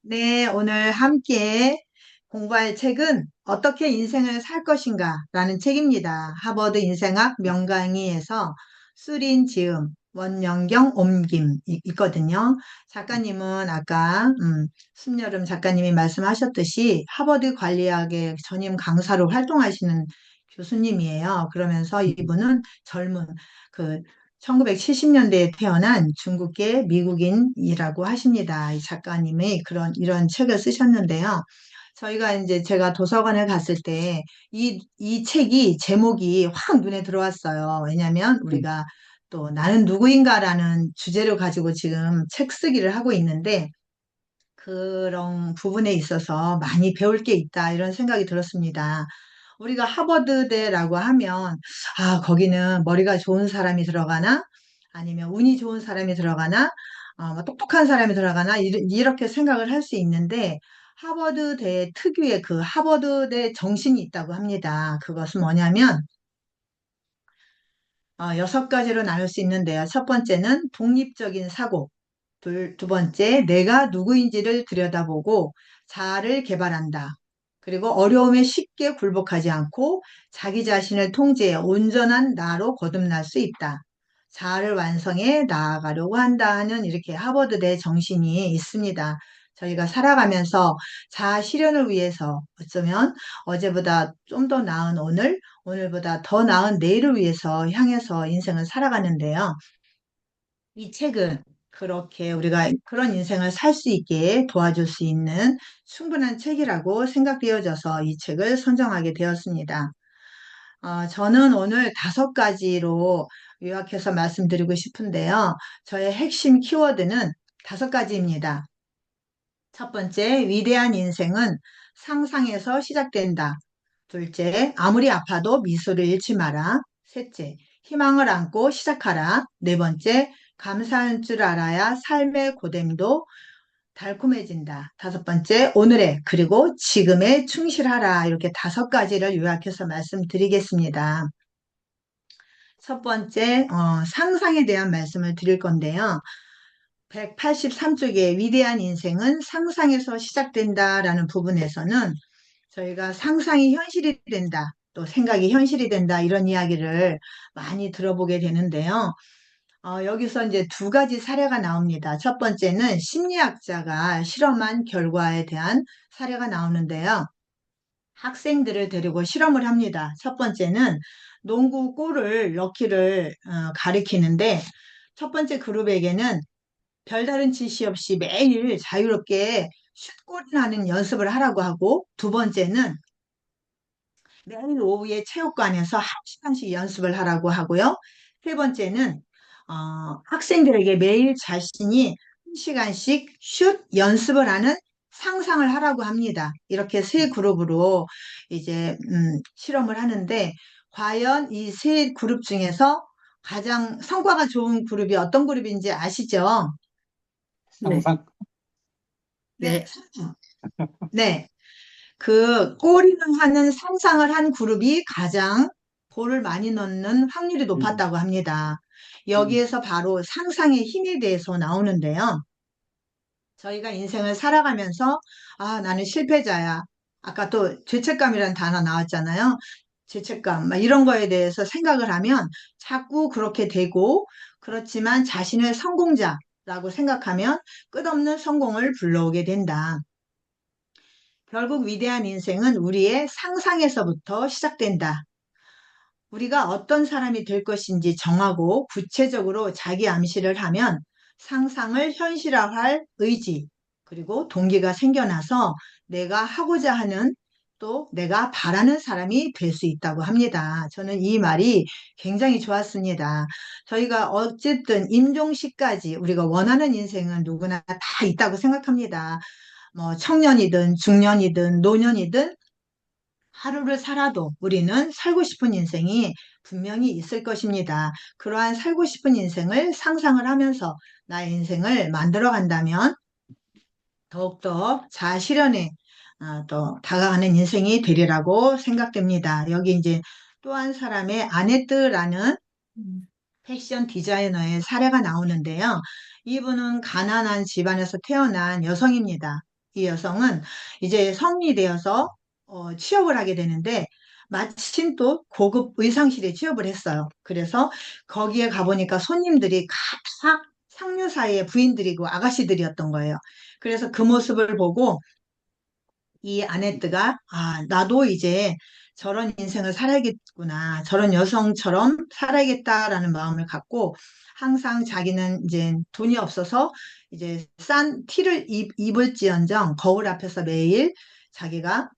네, 오늘 함께 공부할 책은 어떻게 인생을 살 것인가 라는 책입니다. 하버드 인생학 명강의에서 수린 지음, 원영경 옮김 있거든요. 작가님은 아까 숨여름 작가님이 말씀하셨듯이 하버드 관리학의 전임 강사로 활동하시는 교수님이에요. 그러면서 이분은 젊은 그 1970년대에 태어난 중국계 미국인이라고 하십니다. 이 작가님이 이런 책을 쓰셨는데요. 저희가 이제 제가 도서관에 갔을 때 이 책이 제목이 확 눈에 들어왔어요. 왜냐하면 우리가 또 나는 누구인가라는 주제를 가지고 지금 책 쓰기를 하고 있는데 그런 부분에 있어서 많이 배울 게 있다 이런 생각이 들었습니다. 우리가 하버드대라고 하면 거기는 머리가 좋은 사람이 들어가나 아니면 운이 좋은 사람이 들어가나 뭐 똑똑한 사람이 들어가나 이렇게 생각을 할 수 있는데 하버드대 특유의 그 하버드대 정신이 있다고 합니다. 그것은 뭐냐면 6가지로 나눌 수 있는데요. 첫 번째는 독립적인 사고, 두 번째, 내가 누구인지를 들여다보고 자아를 개발한다. 그리고 어려움에 쉽게 굴복하지 않고 자기 자신을 통제해 온전한 나로 거듭날 수 있다. 자아를 완성해 나아가려고 한다 하는 이렇게 하버드대 정신이 있습니다. 저희가 살아가면서 자아 실현을 위해서 어쩌면 어제보다 좀 더 나은 오늘, 오늘보다 더 나은 내일을 위해서 향해서 인생을 살아가는데요. 이 책은 그렇게 우리가 그런 인생을 살 수 있게 도와줄 수 있는 충분한 책이라고 생각되어져서 이 책을 선정하게 되었습니다. 저는 오늘 5가지로 요약해서 말씀드리고 싶은데요. 저의 핵심 키워드는 5가지입니다. 첫 번째, 위대한 인생은 상상에서 시작된다. 둘째, 아무리 아파도 미소를 잃지 마라. 셋째, 희망을 안고 시작하라. 네 번째, 감사할 줄 알아야 삶의 고됨도 달콤해진다. 다섯 번째, 오늘의 그리고 지금에 충실하라. 이렇게 5가지를 요약해서 말씀드리겠습니다. 첫 번째, 상상에 대한 말씀을 드릴 건데요. 183쪽의 위대한 인생은 상상에서 시작된다라는 부분에서는 저희가 상상이 현실이 된다, 또 생각이 현실이 된다, 이런 이야기를 많이 들어보게 되는데요. 여기서 이제 2가지 사례가 나옵니다. 첫 번째는 심리학자가 실험한 결과에 대한 사례가 나오는데요. 학생들을 데리고 실험을 합니다. 첫 번째는 농구 골을 넣기를 가리키는데 첫 번째 그룹에게는 별다른 지시 없이 매일 자유롭게 슛골을 하는 연습을 하라고 하고 두 번째는 매일 오후에 체육관에서 1시간씩 연습을 하라고 하고요. 세 번째는 학생들에게 매일 자신이 1시간씩 슛 연습을 하는 상상을 하라고 합니다. 이렇게 세 그룹으로 이제 실험을 하는데 과연 이 세 그룹 중에서 가장 성과가 좋은 그룹이 어떤 그룹인지 아시죠? 네. 항상. 네. 네. 그 골인을 하는 상상을 한 그룹이 가장 골을 많이 넣는 확률이 음, 높았다고 합니다. 음, 여기에서 바로 상상의 힘에 대해서 나오는데요. 저희가 인생을 살아가면서 나는 실패자야. 아까 또 죄책감이라는 단어 나왔잖아요. 죄책감, 막 이런 거에 대해서 생각을 하면 자꾸 그렇게 되고 그렇지만 자신을 성공자라고 생각하면 끝없는 성공을 불러오게 된다. 결국 위대한 인생은 우리의 상상에서부터 시작된다. 우리가 어떤 사람이 될 것인지 정하고 구체적으로 자기 암시를 하면 상상을 현실화할 의지, 그리고 동기가 생겨나서 내가 하고자 하는 또 내가 바라는 사람이 될 수 있다고 합니다. 저는 이 말이 굉장히 좋았습니다. 저희가 어쨌든 임종시까지 우리가 원하는 인생은 누구나 다 있다고 생각합니다. 뭐 청년이든 중년이든 노년이든 하루를 살아도 우리는 살고 싶은 인생이 분명히 있을 것입니다. 그러한 살고 싶은 인생을 상상을 하면서 나의 인생을 만들어 간다면 더욱더 자아실현에 또 다가가는 인생이 되리라고 생각됩니다. 여기 이제 또 한 사람의 아네트라는 패션 디자이너의 사례가 나오는데요. 이분은 가난한 집안에서 태어난 여성입니다. 이 여성은 이제 성인이 되어서 취업을 하게 되는데 마침 또 고급 의상실에 취업을 했어요. 그래서 거기에 가보니까 손님들이 각각 상류사의 부인들이고 아가씨들이었던 거예요. 그래서 그 모습을 보고 이 아네트가 나도 이제 저런 인생을 살아야겠구나. 저런 여성처럼 살아야겠다라는 마음을 갖고 항상 자기는 이제 돈이 없어서 이제 싼 티를 입을지언정 거울 앞에서 매일 자기가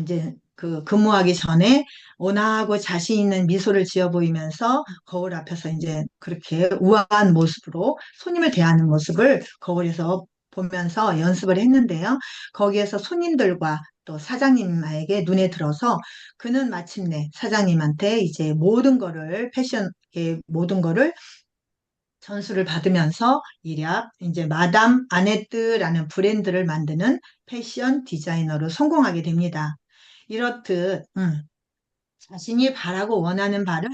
이제 그 근무하기 전에 온화하고 자신 있는 미소를 지어 보이면서 거울 앞에서 이제 그렇게 우아한 모습으로 손님을 대하는 모습을 거울에서 보면서 연습을 했는데요. 거기에서 손님들과 또 사장님에게 눈에 들어서 그는 마침내 사장님한테 이제 모든 거를 패션의 모든 거를 전수를 받으면서 일약 이제 마담 아네뜨라는 브랜드를 만드는 패션 디자이너로 성공하게 됩니다. 이렇듯 자신이 바라고 원하는 바를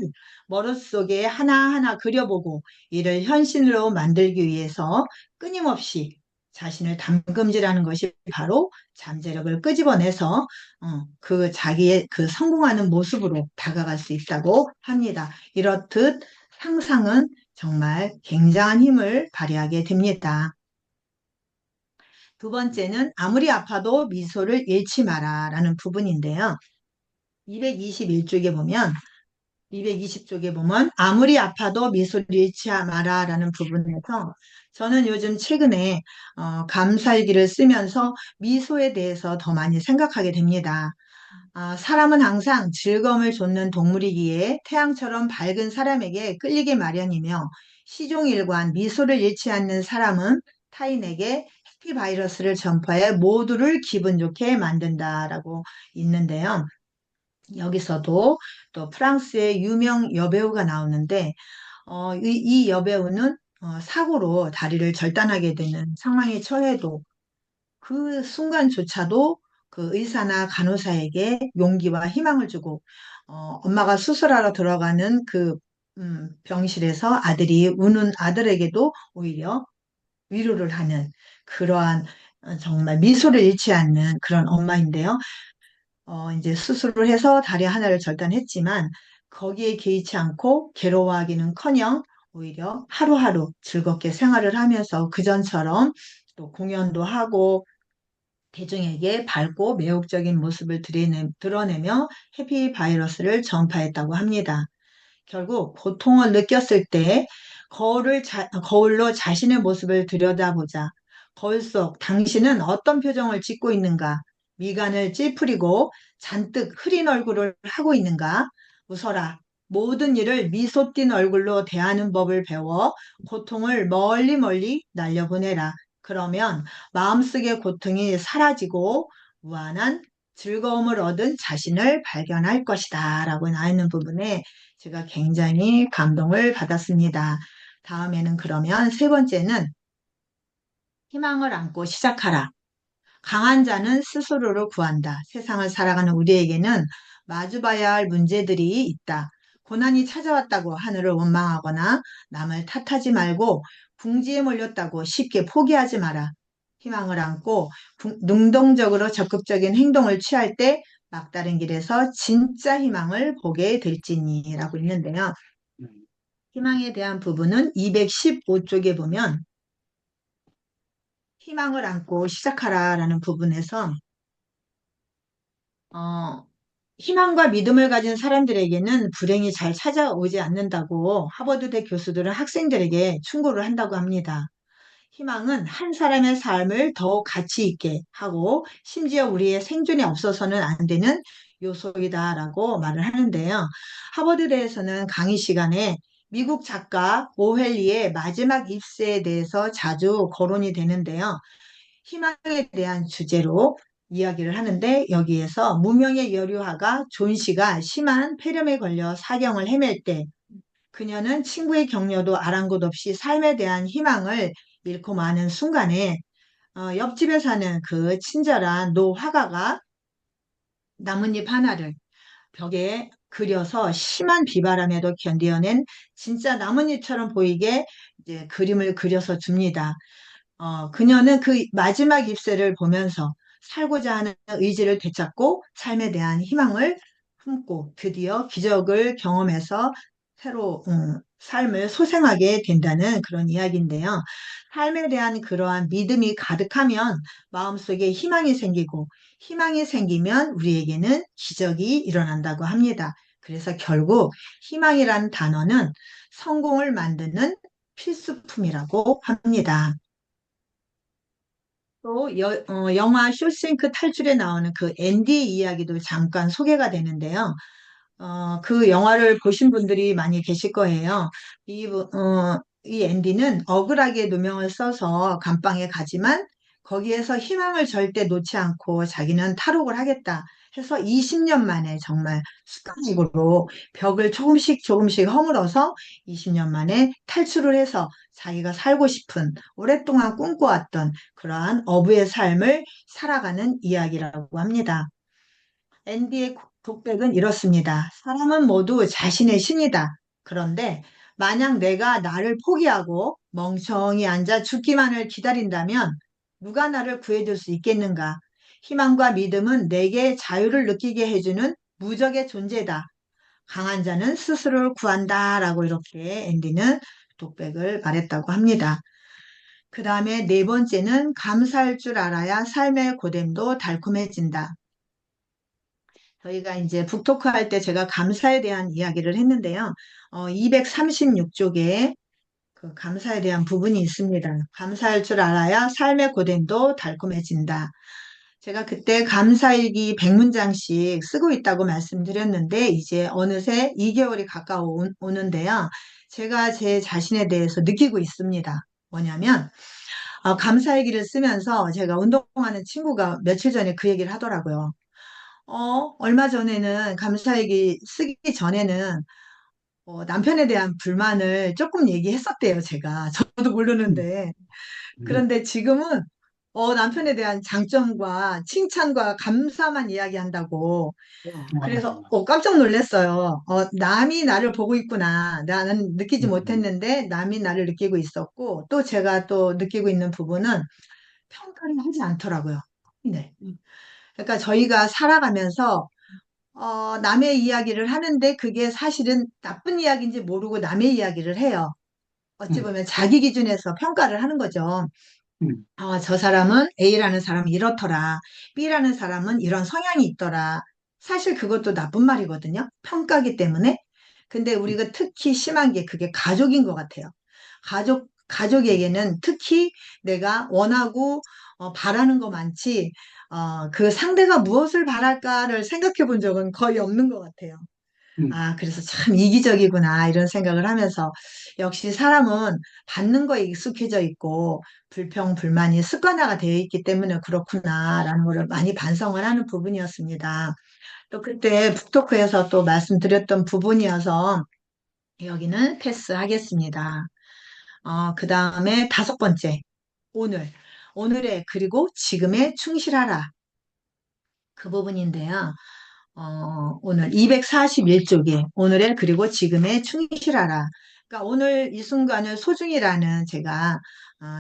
머릿속에 하나하나 그려보고 이를 현실로 만들기 위해서 끊임없이 자신을 담금질하는 것이 바로 잠재력을 끄집어내서 그 자기의 그 성공하는 모습으로 다가갈 수 있다고 합니다. 이렇듯 상상은 정말 굉장한 힘을 발휘하게 됩니다. 두 번째는 아무리 아파도 미소를 잃지 마라라는 부분인데요. 221쪽에 보면 220쪽에 보면 아무리 아파도 미소를 잃지 마라라는 부분에서 저는 요즘 최근에 감살기를 쓰면서 미소에 대해서 더 많이 생각하게 됩니다. 사람은 항상 즐거움을 줬는 동물이기에 태양처럼 밝은 사람에게 끌리기 마련이며 시종일관 미소를 잃지 않는 사람은 타인에게 해피바이러스를 전파해 모두를 기분 좋게 만든다라고 있는데요. 여기서도 또 프랑스의 유명 여배우가 나오는데 이 여배우는 사고로 다리를 절단하게 되는 상황에 처해도 그 순간조차도 그 의사나 간호사에게 용기와 희망을 주고 엄마가 수술하러 들어가는 그 병실에서 아들이 우는 아들에게도 오히려 위로를 하는 그러한 정말 미소를 잃지 않는 그런 엄마인데요. 이제 수술을 해서 다리 하나를 절단했지만 거기에 개의치 않고 괴로워하기는커녕 오히려 하루하루 즐겁게 생활을 하면서 그전처럼 또 공연도 하고 대중에게 밝고 매혹적인 모습을 드러내며 해피 바이러스를 전파했다고 합니다. 결국 고통을 느꼈을 때 거울로 자신의 모습을 들여다보자. 거울 속 당신은 어떤 표정을 짓고 있는가? 미간을 찌푸리고 잔뜩 흐린 얼굴을 하고 있는가? 웃어라. 모든 일을 미소 띤 얼굴로 대하는 법을 배워 고통을 멀리 멀리 날려보내라. 그러면 마음속의 고통이 사라지고 무한한 즐거움을 얻은 자신을 발견할 것이다. 라고 나와 있는 부분에 제가 굉장히 감동을 받았습니다. 다음에는 그러면 세 번째는 희망을 안고 시작하라. 강한 자는 스스로를 구한다. 세상을 살아가는 우리에게는 마주봐야 할 문제들이 있다. 고난이 찾아왔다고 하늘을 원망하거나 남을 탓하지 말고 궁지에 몰렸다고 쉽게 포기하지 마라. 희망을 안고 능동적으로 적극적인 행동을 취할 때 막다른 길에서 진짜 희망을 보게 될지니라고 있는데요. 희망에 대한 부분은 215쪽에 보면 희망을 안고 시작하라라는 부분에서 어, 희망과 믿음을 가진 사람들에게는 불행이 잘 찾아오지 않는다고 하버드대 교수들은 학생들에게 충고를 한다고 합니다. 희망은 한 사람의 삶을 더욱 가치 있게 하고 심지어 우리의 생존에 없어서는 안 되는 요소이다라고 말을 하는데요. 하버드대에서는 강의 시간에 미국 작가 오헬리의 마지막 입세에 대해서 자주 거론이 되는데요. 희망에 대한 주제로 이야기를 하는데 여기에서 무명의 여류화가 존 씨가 심한 폐렴에 걸려 사경을 헤맬 때 그녀는 친구의 격려도 아랑곳 없이 삶에 대한 희망을 잃고 마는 순간에 옆집에 사는 그 친절한 노 화가가 나뭇잎 하나를 벽에 그려서 심한 비바람에도 견디어낸 진짜 나뭇잎처럼 보이게 이제 그림을 그려서 줍니다. 그녀는 그 마지막 잎새를 보면서 살고자 하는 의지를 되찾고 삶에 대한 희망을 품고 드디어 기적을 경험해서 새로 삶을 소생하게 된다는 그런 이야기인데요. 삶에 대한 그러한 믿음이 가득하면 마음속에 희망이 생기고 희망이 생기면 우리에게는 기적이 일어난다고 합니다. 그래서 결국 희망이라는 단어는 성공을 만드는 필수품이라고 합니다. 또 영화 쇼생크 탈출에 나오는 그 앤디 이야기도 잠깐 소개가 되는데요. 그 영화를 보신 분들이 많이 계실 거예요. 이 앤디는 억울하게 누명을 써서 감방에 가지만 거기에서 희망을 절대 놓지 않고 자기는 탈옥을 하겠다 해서 20년 만에 정말 습관적으로 벽을 조금씩 조금씩 허물어서 20년 만에 탈출을 해서 자기가 살고 싶은 오랫동안 꿈꿔왔던 그러한 어부의 삶을 살아가는 이야기라고 합니다. 앤디의 독백은 이렇습니다. 사람은 모두 자신의 신이다. 그런데 만약 내가 나를 포기하고 멍청이 앉아 죽기만을 기다린다면 누가 나를 구해줄 수 있겠는가? 희망과 믿음은 내게 자유를 느끼게 해주는 무적의 존재다. 강한 자는 스스로를 구한다. 라고 이렇게 앤디는 독백을 말했다고 합니다. 그 다음에 네 번째는 감사할 줄 알아야 삶의 고됨도 달콤해진다. 저희가 이제 북토크 할 때 제가 감사에 대한 이야기를 했는데요. 236쪽에 그 감사에 대한 부분이 있습니다. 감사할 줄 알아야 삶의 고된도 달콤해진다. 제가 그때 감사일기 100문장씩 쓰고 있다고 말씀드렸는데 이제 어느새 2개월이 가까워 오는데요. 제가 제 자신에 대해서 느끼고 있습니다. 뭐냐면 감사일기를 쓰면서 제가 운동하는 친구가 며칠 전에 그 얘기를 하더라고요. 얼마 전에는 감사일기 쓰기 전에는 남편에 대한 불만을 조금 얘기했었대요, 제가. 저도 음, 모르는데. 음, 그런데 지금은 남편에 대한 장점과 칭찬과 감사만 이야기한다고. 그래서 어, 깜짝 놀랐어요. 남이 나를 보고 있구나. 나는 느끼지 음, 못했는데 남이 나를 느끼고 있었고 또 제가 또 느끼고 있는 부분은 평가를 하지 않더라고요. 네. 그러니까 저희가 살아가면서 남의 이야기를 하는데 그게 사실은 나쁜 이야기인지 모르고 남의 이야기를 해요. 어찌 음, 보면 자기 기준에서 평가를 하는 거죠. 음, 저 사람은 A라는 사람은 이렇더라. B라는 사람은 이런 성향이 있더라. 사실 그것도 나쁜 말이거든요. 평가기 때문에. 근데 우리가 특히 심한 게 그게 가족인 것 같아요. 가족에게는 특히 내가 원하고 바라는 거 많지, 그 상대가 무엇을 바랄까를 생각해 본 적은 거의 없는 것 같아요. 음, 그래서 참 이기적이구나, 이런 생각을 하면서, 역시 사람은 받는 거에 익숙해져 있고, 불평, 불만이 습관화가 되어 있기 때문에 그렇구나라는 거를 많이 반성을 하는 부분이었습니다. 또 그때 북토크에서 또 말씀드렸던 부분이어서, 여기는 패스하겠습니다. 그 다음에 다섯 번째, 오늘. 오늘의 그리고 지금에 충실하라. 그 부분인데요. 오늘 241쪽에 오늘의 그리고 지금의 충실하라. 그러니까 오늘 이 순간을 소중히라는 제가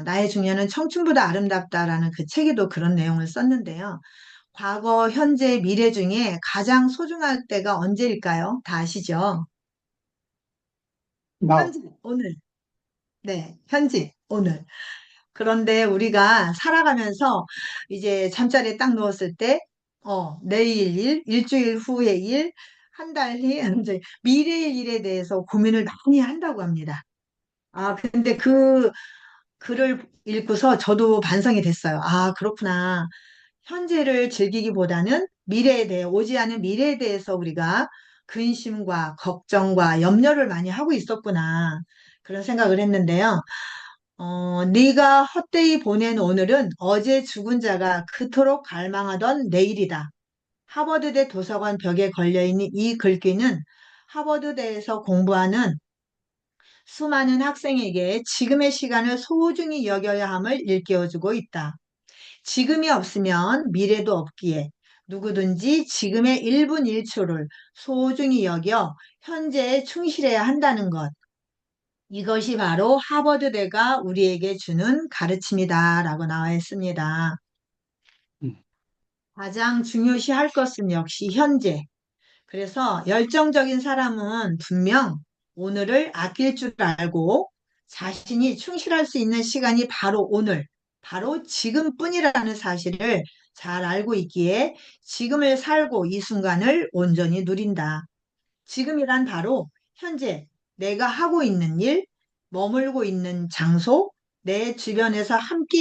나의 중년은 청춘보다 아름답다라는 그 책에도 그런 내용을 썼는데요. 과거, 현재, 미래 중에 가장 소중할 때가 언제일까요? 다 아시죠? 나, 현재, 오늘. 네, 현재, 오늘. 그런데 우리가 살아가면서 이제 잠자리에 딱 누웠을 때, 내일 일, 일주일 후의 일, 한 달 뒤, 이제 미래의 일에 대해서 고민을 많이 한다고 합니다. 근데 그 글을 읽고서 저도 반성이 됐어요. 그렇구나. 현재를 즐기기보다는 미래에 대해, 오지 않은 미래에 대해서 우리가 근심과 걱정과 염려를 많이 하고 있었구나. 그런 생각을 했는데요. 네가 헛되이 보낸 오늘은 어제 죽은 자가 그토록 갈망하던 내일이다. 하버드대 도서관 벽에 걸려있는 이 글귀는 하버드대에서 공부하는 수많은 학생에게 지금의 시간을 소중히 여겨야 함을 일깨워주고 있다. 지금이 없으면 미래도 없기에 누구든지 지금의 1분 1초를 소중히 여겨 현재에 충실해야 한다는 것. 이것이 바로 하버드대가 우리에게 주는 가르침이다라고 나와 있습니다. 음, 가장 중요시 할 것은 역시 현재. 그래서 열정적인 사람은 분명 오늘을 아낄 줄 알고 자신이 충실할 수 있는 시간이 바로 오늘, 바로 지금뿐이라는 사실을 잘 알고 있기에 지금을 살고 이 순간을 온전히 누린다. 지금이란 바로 현재 내가 하고 있는 일, 머물고 있는 장소, 내 주변에서 함께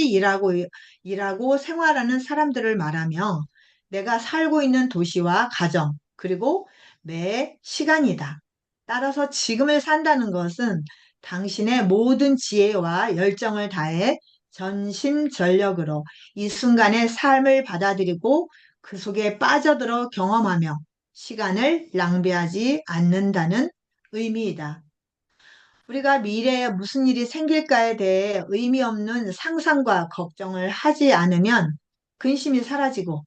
일하고 생활하는 사람들을 말하며 내가 살고 있는 도시와 가정, 그리고 매 시간이다. 따라서 지금을 산다는 것은 당신의 모든 지혜와 열정을 다해 전심전력으로 이 순간의 삶을 받아들이고 그 속에 빠져들어 경험하며 시간을 낭비하지 않는다는 의미이다. 우리가 미래에 무슨 일이 생길까에 대해 의미 없는 상상과 걱정을 하지 않으면 근심이 사라지고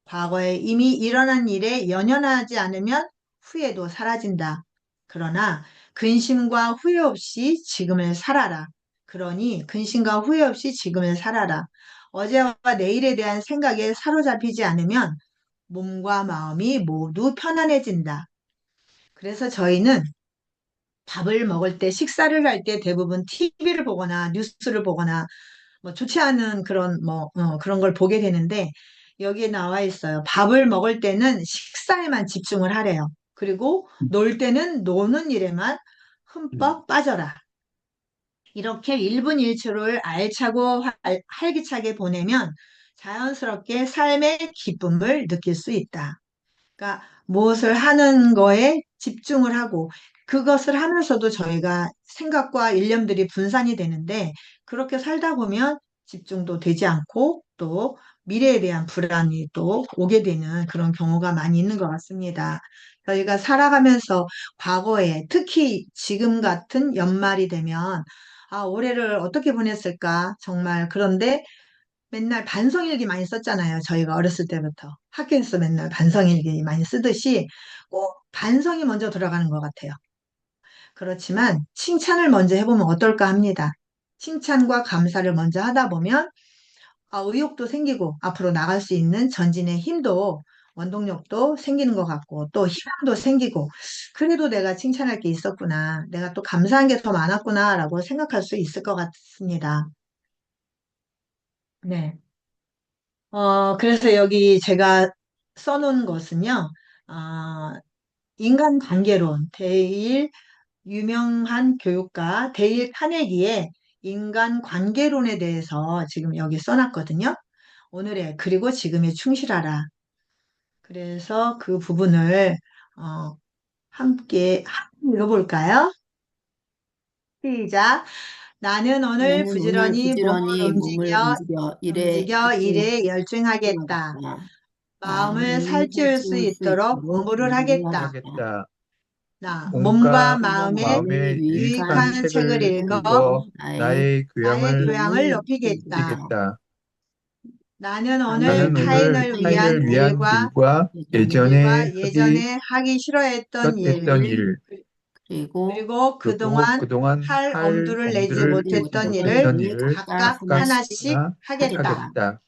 과거에 이미 일어난 일에 연연하지 않으면 후회도 사라진다. 그러나 근심과 후회 없이 지금을 살아라. 그러니 근심과 후회 없이 지금을 살아라. 어제와 내일에 대한 생각에 사로잡히지 않으면 몸과 마음이 모두 편안해진다. 그래서 저희는 밥을 먹을 때, 식사를 할 때 대부분 TV를 보거나 뉴스를 보거나 뭐 좋지 않은 그런 걸 보게 되는데 여기에 나와 있어요. 밥을 먹을 때는 식사에만 집중을 하래요. 그리고 놀 때는 노는 일에만 음, 흠뻑 빠져라. 이렇게 1분 1초를 알차고 활기차게 보내면 자연스럽게 삶의 기쁨을 느낄 수 있다. 그러니까 무엇을 하는 거에 집중을 하고 그것을 하면서도 저희가 생각과 일념들이 분산이 되는데 그렇게 살다 보면 집중도 되지 않고 또 미래에 대한 불안이 또 오게 되는 그런 경우가 많이 있는 것 같습니다. 저희가 살아가면서 과거에 특히 지금 같은 연말이 되면 아, 올해를 어떻게 보냈을까? 정말 그런데 맨날 반성일기 많이 썼잖아요. 저희가 어렸을 때부터. 학교에서 맨날 반성일기 많이 쓰듯이 꼭 반성이 먼저 들어가는 것 같아요. 그렇지만 칭찬을 먼저 해보면 어떨까 합니다. 칭찬과 감사를 먼저 하다 보면 의욕도 생기고 앞으로 나갈 수 있는 전진의 힘도 원동력도 생기는 것 같고 또 희망도 생기고 그래도 내가 칭찬할 게 있었구나. 내가 또 감사한 게 더 많았구나라고 생각할 수 있을 것 같습니다. 네. 그래서 여기 제가 써놓은 것은요, 어, 인간관계론, 유명한 교육가 데일 카네기의 인간관계론에 대해서 지금 여기 써놨거든요. 그리고 지금에 충실하라. 그래서 그 부분을, 어, 함께 읽어볼까요? 시작. 나는 오늘 나는 오늘 부지런히 몸을 부지런히 몸을 움직여 일에 일에 열중하겠다. 집중하겠다. 마음을 마음을 살찌울 수 살찌울 수 있도록 있도록 공부를 공부를 하겠다. 하겠다. 하겠다. 몸과 몸과 마음에 마음에 마음에 유익한 유익한 유익한 책을 책을 책을 읽어 읽어 읽어 나의 나의 나의 교양을 교양을 교양을 높이겠다. 높이겠다. 높이겠다. 나는 오늘 나는 나는 오늘 오늘 타인을 위한 타인을 타인을 위한 일과 일과 예전에 예전에 하기 예전에 하기 싫어했던 일, 싫었던 일을 일, 그리고 그리고 그리고 그동안 그동안 할 할 엄두를 내지 엄두를 내지 내지 못했던 못했던 일을 못했던 일을 일을 각각 각각 하나씩 하나씩 각각이나 하겠다. 하겠다. 하겠다.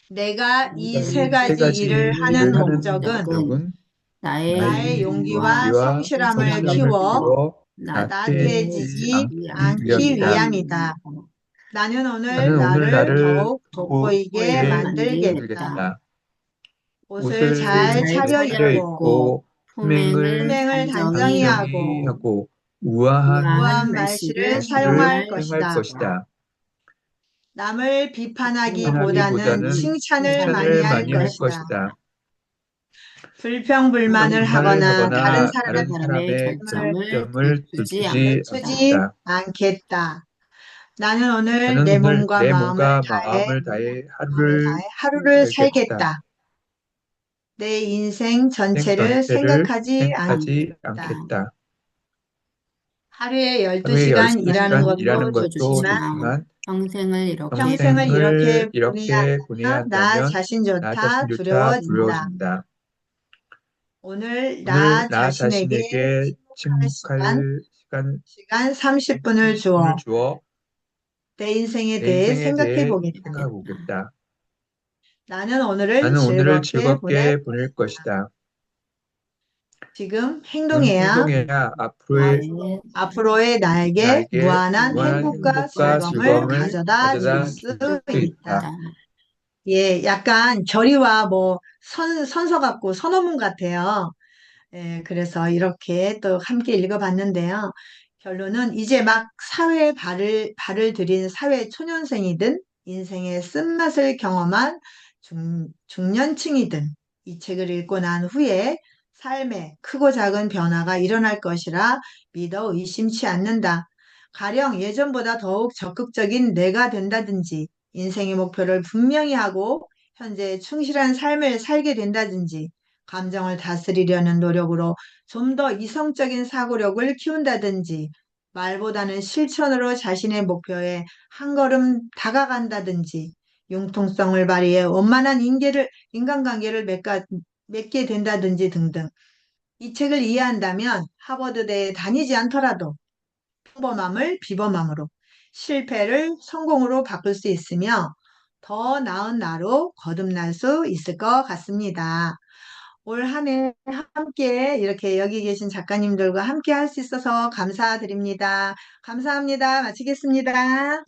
내가 이 내가 세 이 세 가지 가지 일을 일을 하는 일을 하는 하는 목적은 목적은 목적은 나의 나의 나의 용기와 용기와 용기와 성실함을 성실함을 성실함을 키워 키워 키워 나태해지지 나태해지지 나태해지지 않기 않기 않기 위함이다. 위함이다. 위함이다. 나는 오늘 나는 오늘 나를 나를 더욱 돋보이게 돋보이게 만들겠다. 만들겠다. 만들겠다. 옷을 옷을 옷을 잘 잘 차려입고 차려입고 품행을 품행을 품행을 단정히 단정히 하고 단정히 하고 하고 우아한 우아한 우아한 말씨를 말씨를 말씨를 사용할 사용할 사용할 것이다. 것이다. 것이다. 남을 비판하기보다는 하기보다는 하기보다는 칭찬을 많이 칭찬을 칭찬을 할 많이 많이 할 할 것이다. 것이다. 것이다. 불평불만을 불평불만을 하거나 다른 하거나 다른 다른 사람의 사람의 사람의 점을 장점을 장점을 들추지 들추지 않겠다. 감추지 않겠다. 않겠다. 나는 오늘 나는 내 오늘 몸과 내 마음을 몸과 다해 마음을 다해 하루를 하루를 살겠다. 살겠다. 내 인생 생 전체를 전체를 생각하지 생각하지 않겠다. 않겠다. 하루에 하루에 12시간 일하는 12시간 것도 일하는 일하는 것도 것도 좋지만 좋지만 좋지만 평생을 이렇게 평생을 평생을 이렇게 보내야 이렇게 보내야 한다면 나 한다면 나 자신조차 자신조차 두려워진다. 두려워진다. 오늘 오늘 나 나 자신에게 자신에게 침묵할 시간, 침묵할 시간 30분을 주어 주어 내 인생에 내 대해 인생에 생각해 대해 보겠다. 생각해 보겠다. 나는 오늘을 나는 오늘을 즐겁게 보낼 즐겁게 보낼 것이다. 지금 지금 행동해야 행동해야 앞으로의 나에게 나에게 무한한 무한한 행복과 행복과 즐거움을 즐거움을 가져다 줄 가져다 수 줄 수 있다. 있다. 예, 약간 결의와 뭐 선서 같고 선언문 같아요. 예, 그래서 이렇게 또 함께 읽어봤는데요. 결론은 이제 막 사회에 발을 들인 사회 초년생이든 인생의 쓴맛을 경험한 중년층이든 이 책을 읽고 난 후에 삶에 크고 작은 변화가 일어날 것이라 믿어 의심치 않는다. 가령 예전보다 더욱 적극적인 내가 된다든지 인생의 목표를 분명히 하고 현재 충실한 삶을 살게 된다든지 감정을 다스리려는 노력으로 좀 더 이성적인 사고력을 키운다든지 말보다는 실천으로 자신의 목표에 한 걸음 다가간다든지 융통성을 발휘해 원만한 인간관계를 맺게 된다든지 등등. 이 책을 이해한다면 하버드대에 다니지 않더라도 평범함을 비범함으로 실패를 성공으로 바꿀 수 있으며 더 나은 나로 거듭날 수 있을 것 같습니다. 올 한 해 함께 이렇게 여기 계신 작가님들과 함께 할 수 있어서 감사드립니다. 감사합니다. 마치겠습니다. 감사합니다.